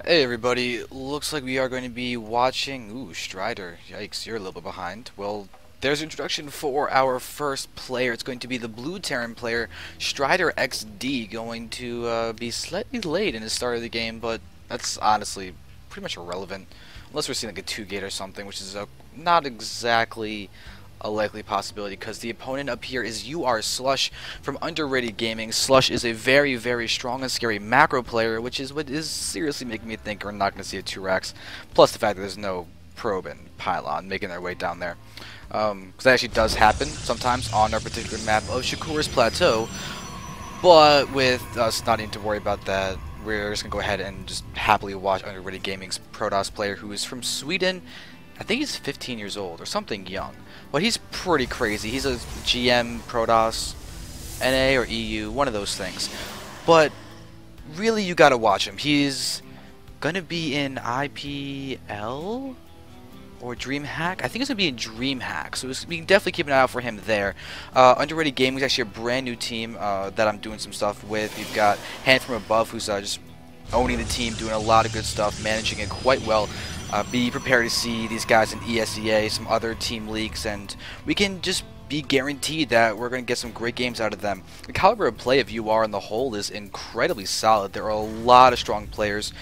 Hey everybody, looks like we are going to be watching, Strider, yikes, you're a little bit behind. Well, there's an introduction for our first player. It's going to be the blue Terran player, Striderxd, going to be slightly late in the start of the game, but that's honestly pretty much irrelevant. Unless we're seeing like a 2-gate or something, which is not exactly a likely possibility because the opponent up here is Slush from Underrated Gaming. Slush is a very, very strong and scary macro player, which is what is seriously making me think we're not going to see a 2-Rax, plus the fact that there's no probe and pylon making their way down there. Because that actually does happen sometimes on our particular map of Shakuras Plateau, but with us not needing to worry about that, we're just going to go ahead and just happily watch Underrated Gaming's Protoss player, who is from Sweden. I think he's 15 years old or something young, but he's pretty crazy. He's a GM, Protoss, NA or EU, one of those things. But really, you gotta watch him. He's gonna be in IPL or DreamHack. I think it's gonna be in DreamHack, so we can definitely keep an eye out for him there. Underrated Gaming is actually a brand new team that I'm doing some stuff with. You've got Hand from Above, who's just owning the team, doing a lot of good stuff, managing it quite well. Be prepared to see these guys in ESEA, some other team leagues, and we can just be guaranteed that we're going to get some great games out of them. The caliber of play of UR on the whole is incredibly solid. There are a lot of strong players.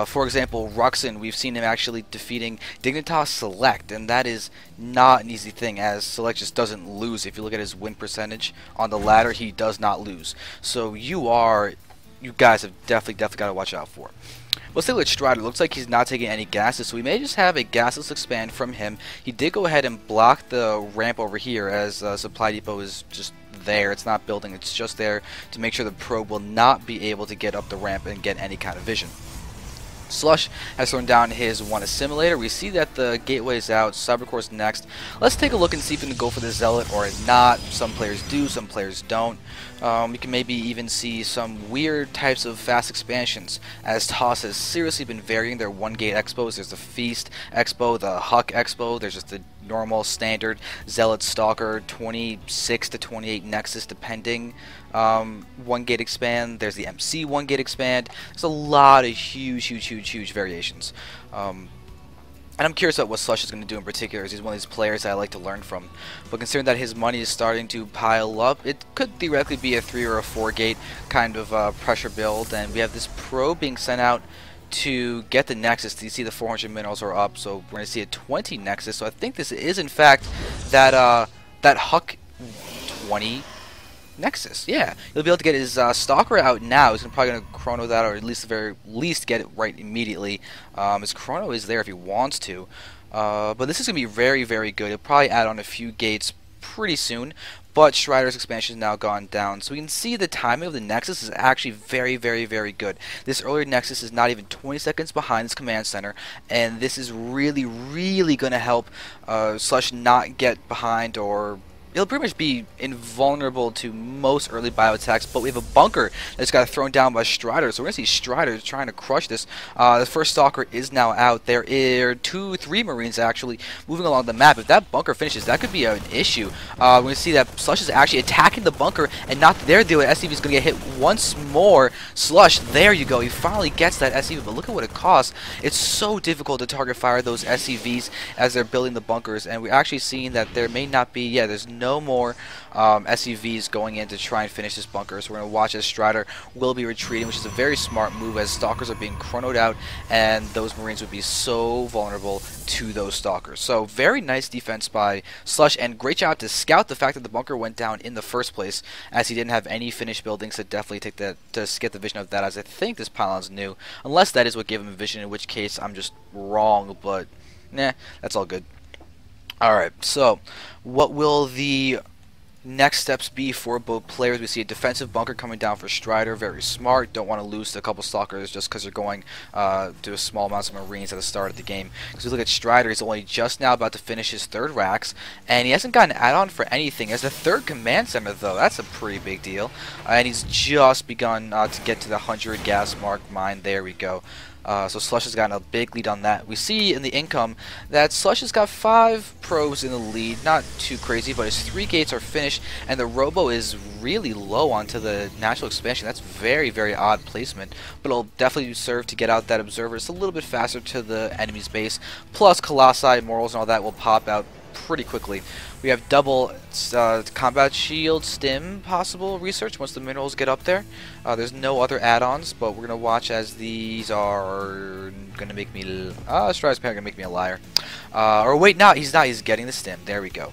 For example, Ruxin, we've seen him actually defeating Dignitas Select, and that is not an easy thing, as Select just doesn't lose. If you look at his win percentage on the ladder, he does not lose. So you guys have definitely got to watch out for. Let's take a look at Strider. Looks like he's not taking any gases, so we may just have a gasless expand from him. He did go ahead and block the ramp over here, as Supply Depot is just there. It's not building, it's just there to make sure the probe will not be able to get up the ramp and get any kind of vision. Slush has thrown down his one assimilator. We see that the gateway is out. Cybercore's next. Let's take a look and see if we can go for the Zealot or not. Some players do, some players don't. We can maybe even see some weird types of fast expansions, as TOS has seriously been varying their 1-gate expos. There's the Feast expo, the Huck expo, there's just the normal standard Zealot Stalker 26 to 28 Nexus depending 1-gate expand. There's the MC 1-gate expand. There's a lot of huge variations. And I'm curious about what Slush is going to do in particular, as he's one of these players that I like to learn from. But considering that his money is starting to pile up, it could theoretically be a 3 or a 4-gate kind of pressure build. And we have this probe being sent out to get the Nexus. You see the 400 minerals are up, so we're going to see a 20 Nexus. So I think this is in fact that that Huck 20 Nexus. Yeah, he'll be able to get his Stalker out now. He's probably going to chrono that, or at least the very least get it right immediately. His chrono is there if he wants to. But this is going to be very good. He'll probably add on a few gates pretty soon. But Strider's expansion has now gone down. So we can see the timing of the Nexus is actually very good. This earlier Nexus is not even 20 seconds behind this command center. And this is really going to help Slush not get behind, or he'll pretty much be invulnerable to most early bio attacks, but we have a bunker that's got thrown down by Strider, so we're going to see Strider trying to crush this. The first Stalker is now out. There are 3 Marines actually moving along the map. If that bunker finishes, that could be an issue. We're going to see that Slush is actually attacking the bunker, and not there. The SCV is going to get hit once more. Slush, there you go. He finally gets that SCV, but look at what it costs. It's so difficult to target fire those SCVs as they're building the bunkers, and we're actually seeing that there may not be, there's no more SCVs going in to try and finish this bunker. So we're going to watch as Strider will be retreating, which is a very smart move, as Stalkers are being chronoed out, and those Marines would be so vulnerable to those Stalkers. So very nice defense by Slush, and great job to scout the fact that the bunker went down in the first place, as he didn't have any finished buildings. So definitely take that to get the vision of that, as I think this pylon's new, unless that is what gave him a vision, in which case I'm just wrong, but nah, that's all good. Alright, so what will the next steps be for both players? We see a defensive bunker coming down for Strider, very smart. Don't want to lose to a couple Stalkers just because they're going to small amounts of Marines at the start of the game. Because we look at Strider, he's only just now about to finish his 3rd Rax, and he hasn't gotten an add-on for anything. As the 3rd command center, though, that's a pretty big deal. And he's just begun to get to the 100 gas mark mine. There we go. So Slush has gotten a big lead on that. We see in the income that Slush has got 5 probes in the lead. Not too crazy, but his 3 gates are finished, and the Robo is really low onto the natural expansion. That's very, very odd placement, but it'll definitely serve to get out that Observer just a little bit faster to the enemy's base. Plus, Colossi, Morals, and all that will pop out pretty quickly. We have double combat shield stim possible research once the minerals get up there. There's no other add-ons, but we're gonna watch as these are gonna make me Striderxd gonna make me a liar. Or wait, no, he's not. He's getting the stim. There we go.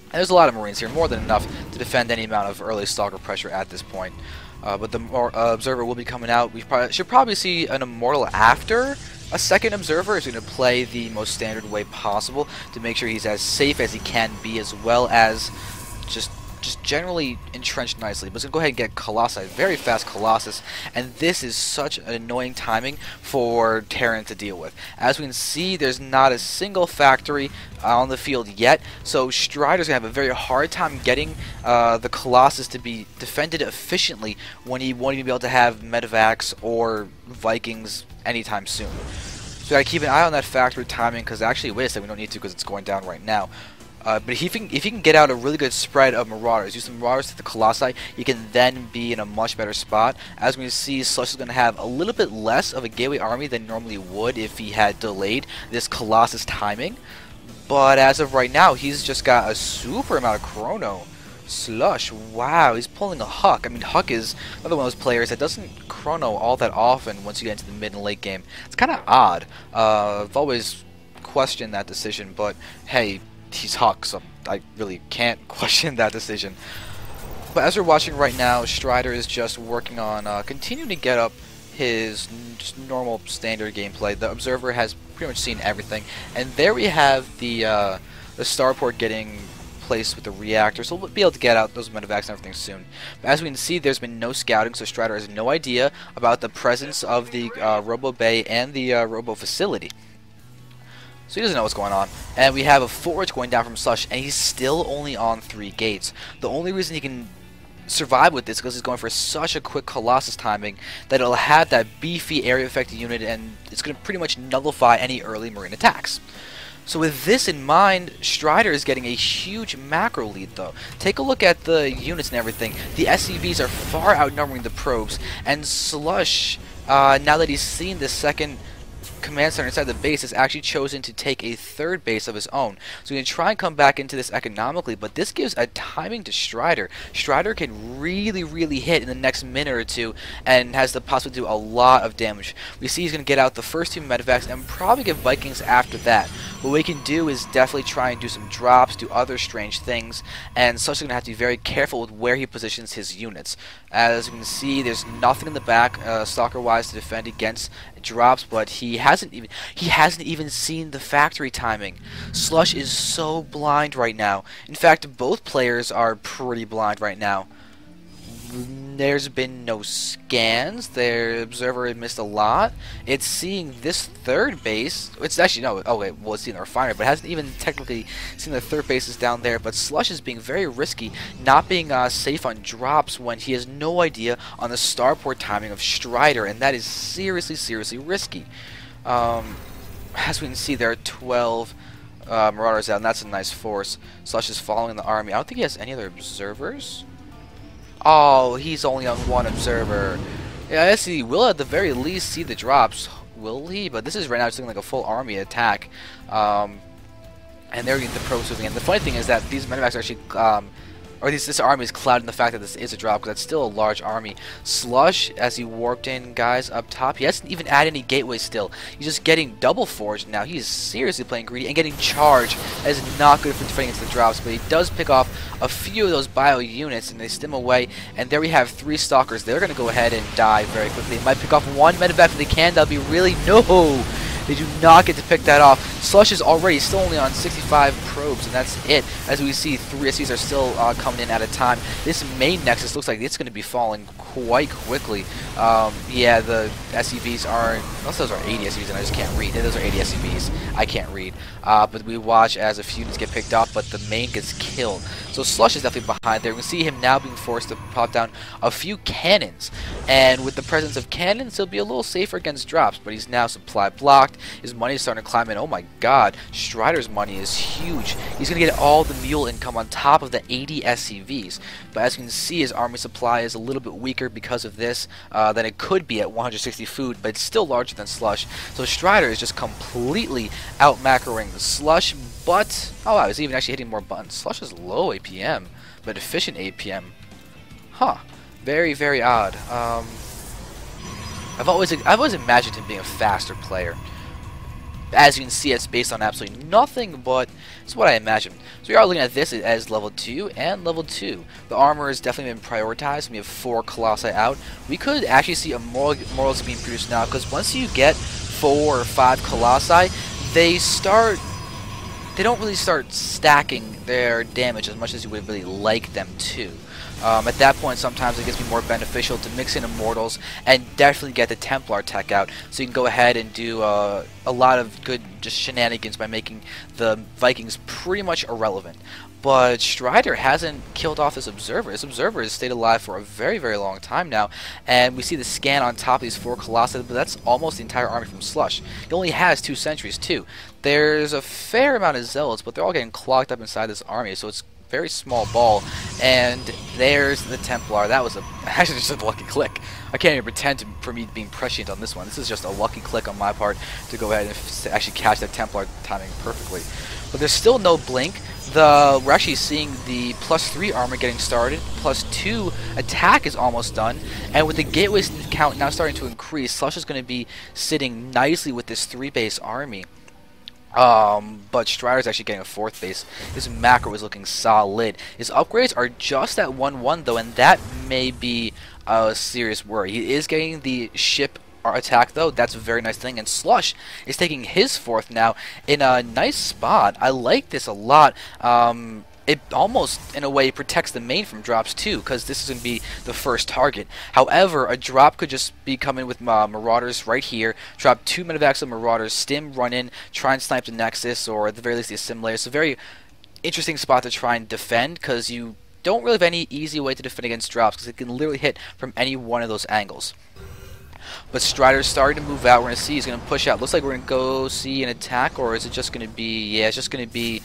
And there's a lot of Marines here, more than enough to defend any amount of early Stalker pressure at this point. But the Observer will be coming out. We should probably see an Immortal after a second Observer. Is going to play the most standard way possible to make sure he's as safe as he can be, as well as just generally entrenched nicely. But let's go ahead and get Colossi, very fast Colossus, and this is such an annoying timing for Terran to deal with. As we can see, there's not a single factory on the field yet, so Strider's gonna have a very hard time getting the Colossus to be defended efficiently when he won't even be able to have medevacs or Vikings anytime soon. So we gotta keep an eye on that factory timing, because actually, wait a second, we don't need to because it's going down right now. But if he can get out a really good spread of Marauders, use some Marauders to the Colossi, he can then be in a much better spot. As we see, Slush is going to have a little bit less of a gateway army than normally would if he had delayed this Colossus timing. But as of right now, he's just got a super amount of chrono. Slush, wow, he's pulling a Huck. I mean, Huck is another one of those players that doesn't chrono all that often once you get into the mid and late game. It's kind of odd. I've always questioned that decision, but hey, he's Huck, so I really can't question that decision. But as we're watching right now, Strider is just working on continuing to get up his just normal standard gameplay. The Observer has pretty much seen everything, and there we have the starport getting placed with the reactor, so we'll be able to get out those medevacs and everything soon. But as we can see, there's been no scouting, so Strider has no idea about the presence of the Robo Bay and the Robo facility. So he doesn't know what's going on. And we have a forge going down from Slush, and he's still only on 3 gates. The only reason he can survive with this is because he's going for such a quick Colossus timing that it'll have that beefy area affected unit, and it's going to pretty much nullify any early Marine attacks. So with this in mind, Strider is getting a huge macro lead though. Take a look at the units and everything. The SCVs are far outnumbering the probes, and Slush, now that he's seen the second command center inside the base, has actually chosen to take a 3rd base of his own. So he can try and come back into this economically, but this gives a timing to Strider. Strider can really hit in the next minute or two and has the possibility to do a lot of damage. We see he's going to get out the first 2 medevacs and probably get Vikings after that. What we can do is definitely try and do some drops, do other strange things, and Slush is going to have to be very careful with where he positions his units. As you can see, there's nothing in the back stalker-wise to defend against drops, but he hasn't even seen the factory timing. Slush is so blind right now. In fact, both players are pretty blind right now. There's been no scans. Their Observer had missed a lot. It's seeing this 3rd base. It's actually, no, oh wait, well, it's seeing the refinery, but it hasn't even technically seen the 3rd base is down there. But Slush is being very risky, not being safe on drops when he has no idea on the starport timing of Strider, and that is seriously risky. As we can see, there are 12 Marauders out, and that's a nice force. Slush is following the army. I don't think he has any other Observers. Oh, he's only on 1 Observer. Yeah, I guess he will at the very least see the drops. Will he? But this is right now just looking like a full army attack. And they're getting the probes moving in. The funny thing is that these medevacs are actually this army is clouding the fact that this is a drop, because that's still a large army. Slush, as he warped in guys up top, he hasn't even added any gateways still. He's just getting double forged now. He's seriously playing greedy and getting charged. That is not good for defending against the drops, but he does pick off a few of those bio units, and they stim away. And there we have 3 stalkers. They're going to go ahead and die very quickly. They might pick off 1 medevac if they can. That'll be really... No! They do not get to pick that off. Slush is already still only on 65 probes, and that's it. As we see, 3 SCVs are still coming in at a time. This main Nexus looks like it's going to be falling quite quickly. Yeah, the SCVs aren't... Unless those are 80 SCVs, and I just can't read. Those are 80 SCVs. I can't read. But we watch as a few units get picked up, but the main gets killed. So Slush is definitely behind there. We can see him now being forced to pop down a few cannons. And with the presence of cannons, he'll be a little safer against drops. But he's now supply blocked. His money is starting to climb in. Oh my god, Strider's money is huge. He's going to get all the mule income on top of the 80 SCVs. But as you can see, his army supply is a little bit weaker because of this than it could be at 160 food, but it's still larger than Slush. So Strider is just completely out-macroing the Slush, but... Oh wow, he's even actually hitting more buttons. Slush is low APM, but efficient APM. Huh. Very, very odd. I've always imagined him being a faster player. As you can see, it's based on absolutely nothing, but it's what I imagined. So we are looking at this as level 2 and level 2. The armor has definitely been prioritized. We have 4 Colossi out. We could actually see a Morals being produced now, because once you get 4 or 5 Colossi, they don't really start stacking their damage as much as you would really like them to. At that point, sometimes it gets me more beneficial to mix in Immortals and definitely get the Templar tech out, so you can go ahead and do a lot of good just shenanigans by making the Vikings pretty much irrelevant. But Strider hasn't killed off this Observer. This Observer has stayed alive for a very, very long time now, and we see the scan on top of these 4 Colossi, but that's almost the entire army from Slush. He only has 2 sentries too. There's a fair amount of Zealots, but they're all getting clogged up inside this army, so it's very small ball. And there's the Templar. That was actually just a lucky click. I can't even pretend for me being prescient on this one. This is just a lucky click on my part to go ahead and actually catch that Templar timing perfectly. But there's still no blink. We're actually seeing the +3 armor getting started. +2 attack is almost done. And with the gateways count now starting to increase, Slush is going to be sitting nicely with this 3-base army. But Strider's actually getting a 4th base. His macro is looking solid. His upgrades are just at 1-1 though, and that may be a serious worry. He is getting the ship attack though. That's a very nice thing. And Slush is taking his 4th now in a nice spot. I like this a lot. It almost, in a way, protects the main from drops too, because this is going to be the first target. However, a drop could just be coming with Marauders right here, drop 2 medevacs of Marauders, stim, run in, try and snipe the Nexus, or at the very least the assimilator. It's a very interesting spot to try and defend, because you don't really have any easy way to defend against drops, because it can literally hit from any one of those angles. But Strider's starting to move out. We're going to see he's going to push out. Looks like we're going to go see an attack, or is it just going to be... Yeah, it's just going to be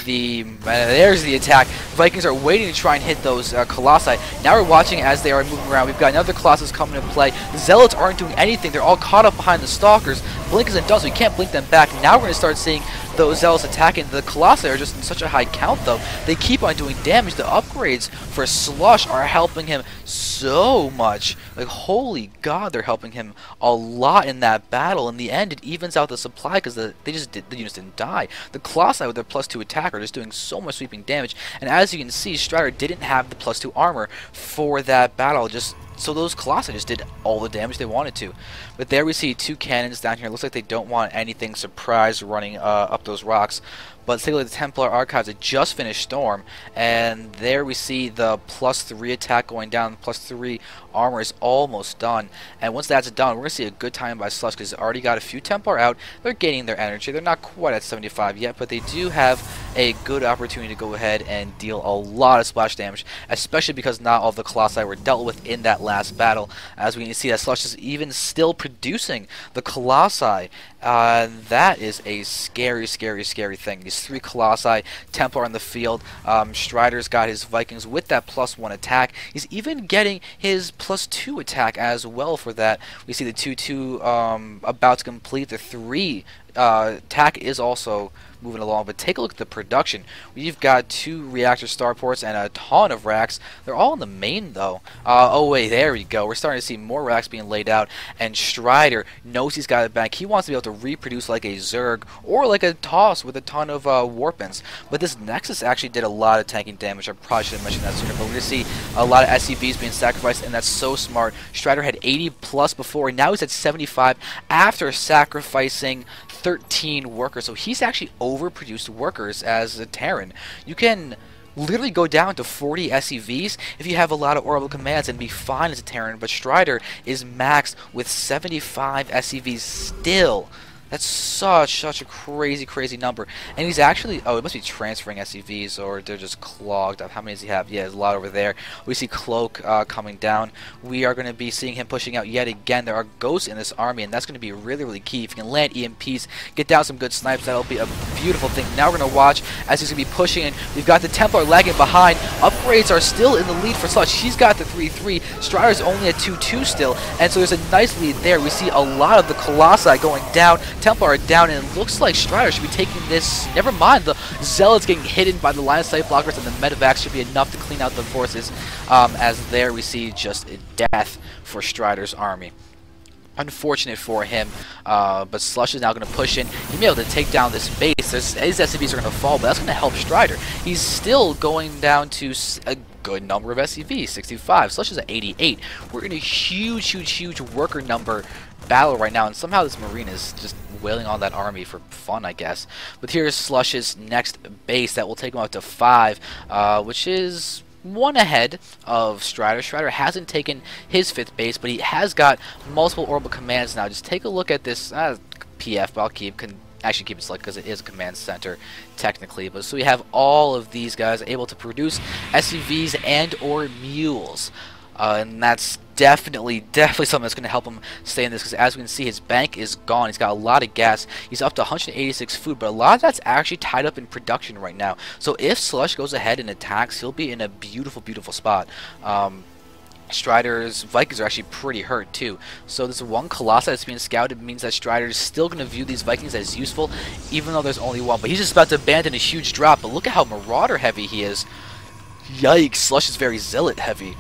the... there's the attack. Vikings are waiting to try and hit those Colossi. Now we're watching as they are moving around. We've got another Colossus coming into play. The Zealots aren't doing anything. They're all caught up behind the Stalkers. Blink isn't done, so we can't blink them back. Now we're going to start seeing those Zealots attacking. The Colossi are just in such a high count, though. They keep on doing damage. The upgrades for Slush are helping him so much. Like, holy god, they're helping him a lot in that battle. In the end, it evens out the supply because the units didn't die. The Colossi with their +2 attack are just doing so much sweeping damage. And as you can see, Strider didn't have the +2 armor for that battle. So those Colossi just did all the damage they wanted to. But there we see 2 cannons down here. Looks like they don't want anything surprise running up those rocks. But let's take a look at the Templar Archives. It just finished Storm, and there we see the +3 attack going down. The +3 armor is almost done, and once that's done, we're going to see a good time by Slush because they've already got a few Templar out. They're gaining their energy. They're not quite at 75 yet, but they do have a good opportunity to go ahead and deal a lot of splash damage, especially because not all of the Colossi were dealt with in that last battle. As we can see that Slush is even still producing the Colossi. That is a scary, scary, scary thing. These 3 Colossi, Templar on the field. Strider's got his Vikings with that +1 attack. He's even getting his +2 attack as well for that. We see the 2-2 about to complete. The 3 attack is also moving along. But take a look at the production. We've got 2 reactor starports and a ton of racks. They're all in the main though. Oh wait, there we go. We're starting to see more racks being laid out, and Strider knows he's got it back. He wants to be able to reproduce like a Zerg or like a Toss with a ton of warpins. But this Nexus actually did a lot of tanking damage. I probably should have mentioned that sooner, but we're going to see a lot of SCVs being sacrificed, and that's so smart. Strider had 80 plus before, and now he's at 75 after sacrificing 13 workers. So he's actually overproduced workers as a Terran. You can literally go down to 40 SCVs if you have a lot of orbital commands and be fine as a Terran, but Strider is maxed with 75 SCVs still. That's such a crazy number. And he's actually, oh, it must be transferring SCVs, or they're just clogged up. How many does he have? Yeah, there's a lot over there. We see Cloak coming down. We are going to be seeing him pushing out yet again. There are ghosts in this army, and that's going to be really key. If you can land EMPs, get down some good snipes, that'll be a beautiful thing. Now we're going to watch as he's going to be pushing in. We've got the Templar lagging behind. Upgrades are still in the lead for Slush. He's got the 3-3. Strider's only at 2-2 still, and so there's a nice lead there. We see a lot of the Colossi going down. Templar are down, and it looks like Strider should be taking this. Never mind, the Zealots getting hidden by the line of sight blockers, and the Medivacs should be enough to clean out the forces, as there we see just death for Strider's army. Unfortunate for him, but Slush is now going to push in. He may be able to take down this base. His SCVs are going to fall, but that's going to help Strider. He's still going down to a good number of SCVs, 65. Slush is at 88. We're in a huge worker number battle right now, and somehow this Marine is just wailing on that army for fun, I guess. But here's Slush's next base that will take him up to 5, which is 1 ahead of Strider. Strider hasn't taken his 5th base, but he has got multiple orbital commands now. Just take a look at this PF, but I'll actually keep it selected because it is a command center technically. But so we have all of these guys able to produce SCVs and or mules. And that's definitely something that's going to help him stay in this, because as we can see, his bank is gone. He's got a lot of gas. He's up to 186 food, but a lot of that's actually tied up in production right now. So if Slush goes ahead and attacks, he'll be in a beautiful spot. Strider's Vikings are actually pretty hurt too. So this one Colossi that's being scouted means that Strider is still going to view these Vikings as useful, even though there's only one. But he's just about to abandon a huge drop. But look at how Marauder heavy he is. Yikes, Slush is very Zealot heavy.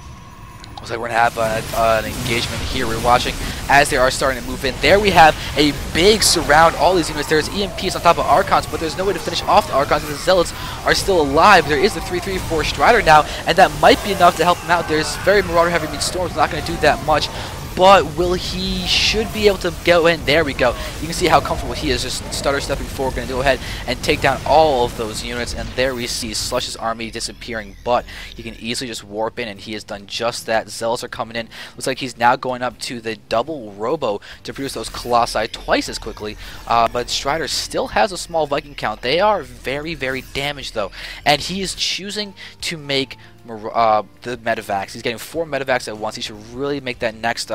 Looks like we're going to have an engagement here. We're watching as they are starting to move in. There we have a big surround. All these units. There's EMPs on top of Archons, but there's no way to finish off the Archons, and the Zealots are still alive. There is the 3-3 for Strider now, and that might be enough to help him out. There's very Marauder heavy. I mean, Storm's not going to do that much. But will he should be able to go in. There we go. You can see how comfortable he is just stutter stepping forward. Going to go ahead and take down all of those units. And there we see Slush's army disappearing. But he can easily just warp in, and he has done just that. Zealots are coming in. Looks like he's now going up to the double Robo to produce those Colossi twice as quickly. But Strider still has a small Viking count. They are very damaged though. And he is choosing to make the Medivacs. He's getting 4 Medivacs at once. He should really make that next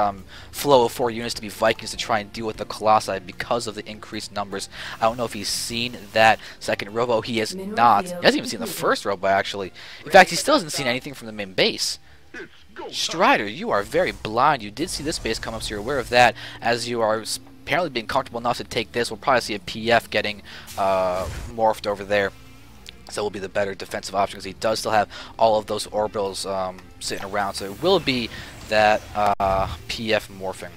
flow of 4 units to be Vikings to try and deal with the Colossi because of the increased numbers. I don't know if he's seen that second Robo. He has not. He hasn't even seen the first Robo, actually. In fact, he still hasn't seen anything from the main base. Strider, you are very blind. You did see this base come up, so you're aware of that. As you are apparently being comfortable enough to take this, we'll probably see a PF getting morphed over there. So will be the better defensive option, because he does still have all of those orbitals sitting around. So it will be that PF morphing.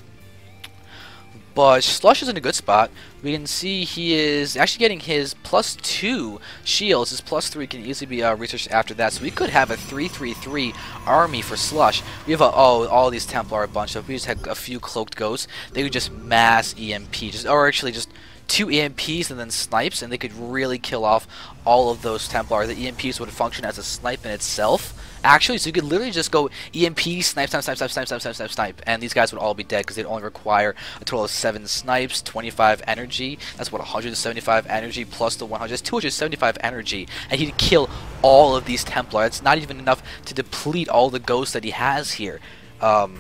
But Slush is in a good spot. We can see he is actually getting his +2 shields. His +3 can easily be researched after that. So we could have a 3-3-3 army for Slush. We have all these Templar a bunch of. We just had a few cloaked ghosts. They could just mass EMP, or actually just 2 EMPs and then snipes, and they could really kill off all of those Templar. The EMPs would function as a snipe in itself, actually, so you could literally just go EMP, snipe, and these guys would all be dead, because they'd only require a total of 7 snipes, 25 energy. That's what, 175 energy plus the 100. That's 275 energy, and he'd kill all of these Templar. It's not even enough to deplete all the ghosts that he has here. God,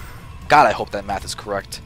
I hope that math is correct,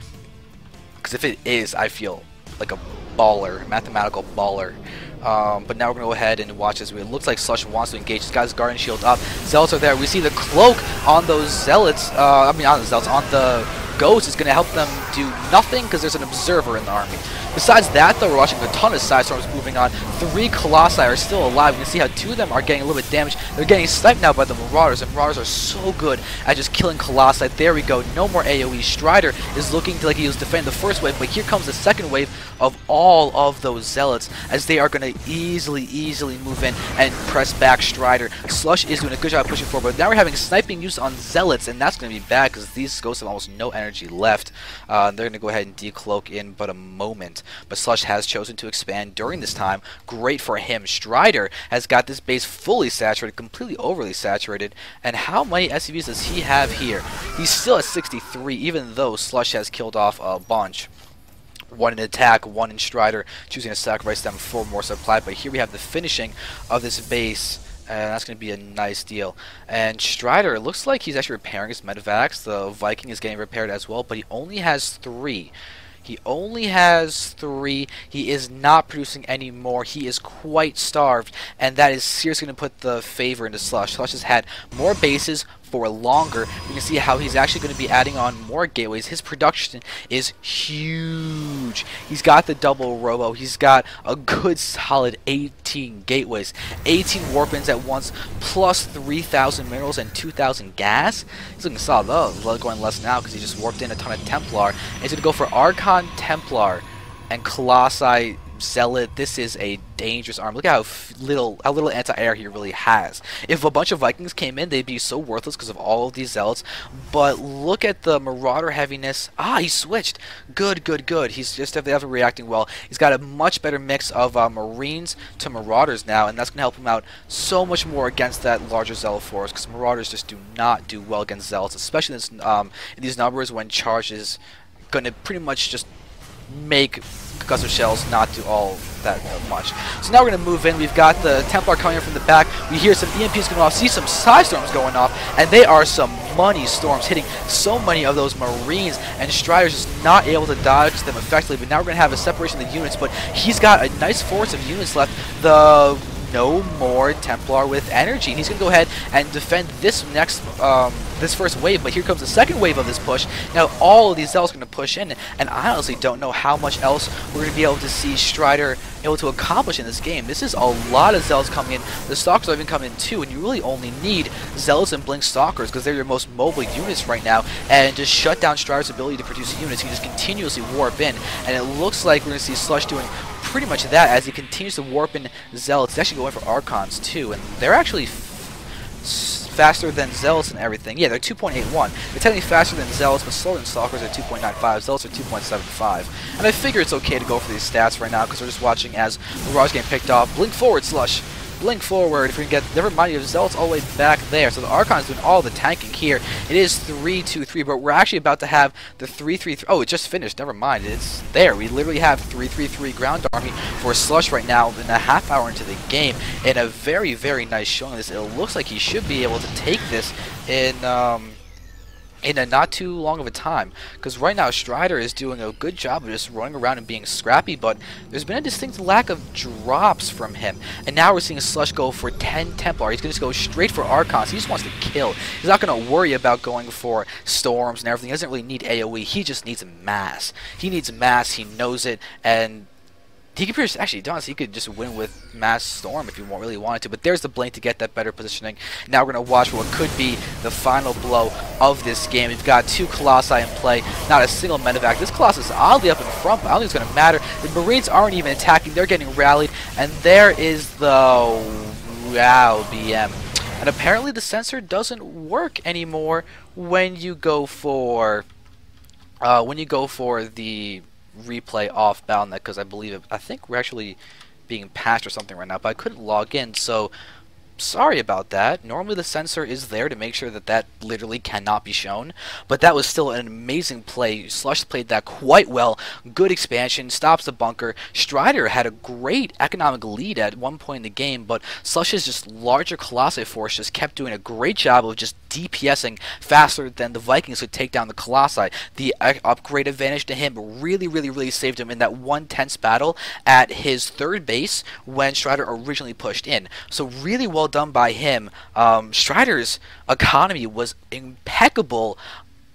because if it is, I feel like a baller, mathematical baller. But now we're going to go ahead and watch this. It looks like Slush wants to engage. This guy's Guardian Shield up. Zealots are there. We see the cloak on those Zealots. On the Zealots, on the Ghost is going to help them do nothing because there's an observer in the army. Besides that, though, we're watching a ton of side storms moving on. 3 Colossi are still alive. You can see how 2 of them are getting a little bit damaged. They're getting sniped now by the Marauders, and Marauders are so good at just killing Colossi. There we go. No more AoE. Strider is looking like he was defending the first wave, but here comes the second wave of all of those Zealots as they are going to easily move in and press back Strider. Slush is doing a good job pushing forward, but now we're having sniping use on Zealots, and that's going to be bad because these Ghosts have almost no energy left. They're going to go ahead and decloak in but a moment. But Slush has chosen to expand during this time. Great for him. Strider has got this base fully saturated, completely overly saturated. And how many SCVs does he have here? He's still at 63, even though Slush has killed off a bunch. 1 in attack, 1 in Strider, choosing to sacrifice them for more supply. But here we have the finishing of this base. And that's going to be a nice deal. And Strider, it looks like he's actually repairing his medevacs. The Viking is getting repaired as well, but he only has 3. He only has 3. He is not producing any more. He is quite starved, and that is seriously going to put the favor into Slush. Slush has had more bases for longer. You can see how he's actually going to be adding on more gateways. His production is huge. He's got the double robo. He's got a good solid 18 gateways, 18 warp-ins at once, plus 3,000 minerals and 2,000 gas. He's looking solid though. Going less now because he just warped in a ton of Templar. And he's going to go for Archon, Templar, and Colossi, Zealot. This is a dangerous arm. Look at how little anti-air he really has. If a bunch of Vikings came in, they'd be so worthless because of all of these Zealots. But look at the Marauder heaviness. Ah, he switched. Good. He's just definitely reacting well. He's got a much better mix of Marines to Marauders now, and that's going to help him out so much more against that larger Zealot force, because Marauders just do not do well against Zealots, especially in these numbers when charge is going to pretty much just make Guster Shells not do all that much. So now we're going to move in. We've got the Templar coming in from the back. We hear some EMPs going off, see some side storms going off, and they are some money storms hitting so many of those Marines, and Strider's just not able to dodge them effectively. But now we're going to have a separation of the units, but he's got a nice force of units left. No more Templar with energy. And he's going to go ahead and defend this next, this first wave, but here comes the second wave of this push. Now all of these Zealots are going to push in, and I honestly don't know how much else we're going to be able to see Strider able to accomplish in this game. This is a lot of Zealots coming in. The Stalkers are even coming in too, and you really only need Zealots and Blink Stalkers because they're your most mobile units right now, and just shut down Strider's ability to produce units. You can just continuously warp in, and it looks like we're going to see Slush doing pretty much that as he continues to warp in Zealots. He's actually going for Archons too, and they're actually faster than Zealots and everything. Yeah, they're 2.81. They're technically faster than Zealots, but slower than Stalkers at 2.95. Zealots are 2.75. And I figure it's okay to go for these stats right now because we're just watching as Marauders getting picked off. Blink forward, Slush. Blink forward. If we can get, never mind, you have Zealots all the way back there. So the Archon's doing all the tanking here. It is 3-2-3, but we're actually about to have the 3-3-3. Oh, it just finished. Never mind. It's there. We literally have 3-3-3 ground army for Slush right now in a half hour into the game. And a very, very nice showing of this. It looks like he should be able to take this in a not too long of a time, because right now Strider is doing a good job of just running around and being scrappy, but there's been a distinct lack of drops from him, and now we're seeing Slush go for 10 Templar. He's going to go straight for Archons. He just wants to kill. He's not going to worry about going for storms and everything. He doesn't really need AoE. He just needs mass. He needs mass. He knows it, and he could actually, honestly, he could just win with Mass Storm if he really wanted to. But there's the Blink to get that better positioning. Now we're going to watch what could be the final blow of this game. We've got 2 Colossi in play, not a single medevac. This Colossus is oddly up in front, but I don't think it's going to matter. The Marines aren't even attacking. They're getting rallied. And there is the wow BM. And apparently the sensor doesn't work anymore when you go for the replay off Battle.net, because I think we're actually being patched or something right now, but I couldn't log in, so sorry about that. Normally the sensor is there to make sure that that literally cannot be shown, but that was still an amazing play. Slush played that quite well. Good expansion, stops the bunker. Strider had a great economic lead at one point in the game, but Slush's just larger Colossi force just kept doing a great job of just DPSing faster than the Vikings could take down the Colossi. The upgrade advantage to him really saved him in that one tense battle at his third base when Strider originally pushed in. So really well done by him. Strider's economy was impeccable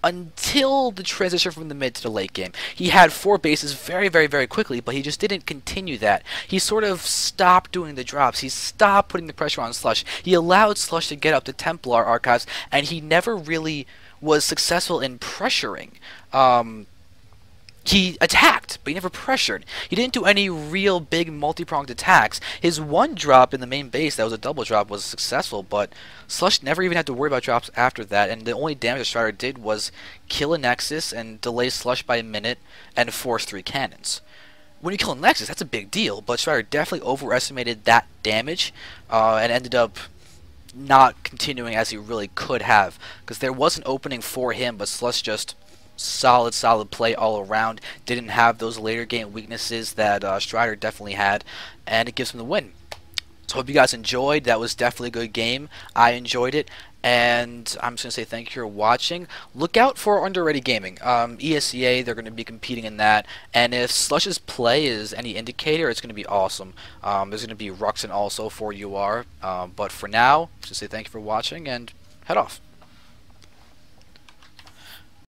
until the transition from the mid to the late game. He had 4 bases very quickly, but he just didn't continue that. He sort of stopped doing the drops. He stopped putting the pressure on Slush. He allowed Slush to get up to Templar archives, and he never really was successful in pressuring. He attacked, but he never pressured. He didn't do any real big multi-pronged attacks. His one drop in the main base, that was a double drop, was successful, but Slush never even had to worry about drops after that, and the only damage the Strider did was kill a Nexus and delay Slush by a minute and force 3 cannons. When you kill a Nexus, that's a big deal, but Strider definitely overestimated that damage and ended up not continuing as he really could have, because there was an opening for him, but Slush just solid play all around. Didn't have those later game weaknesses that Strider definitely had, and it gives him the win. So hope you guys enjoyed. That was definitely a good game. I enjoyed it, and I'm just going to say thank you for watching. Look out for Underready Gaming. ESEA, they're going to be competing in that, and if Slush's play is any indicator, it's going to be awesome. There's going to be Ruxin also for UR, but for now, just say thank you for watching, and head off.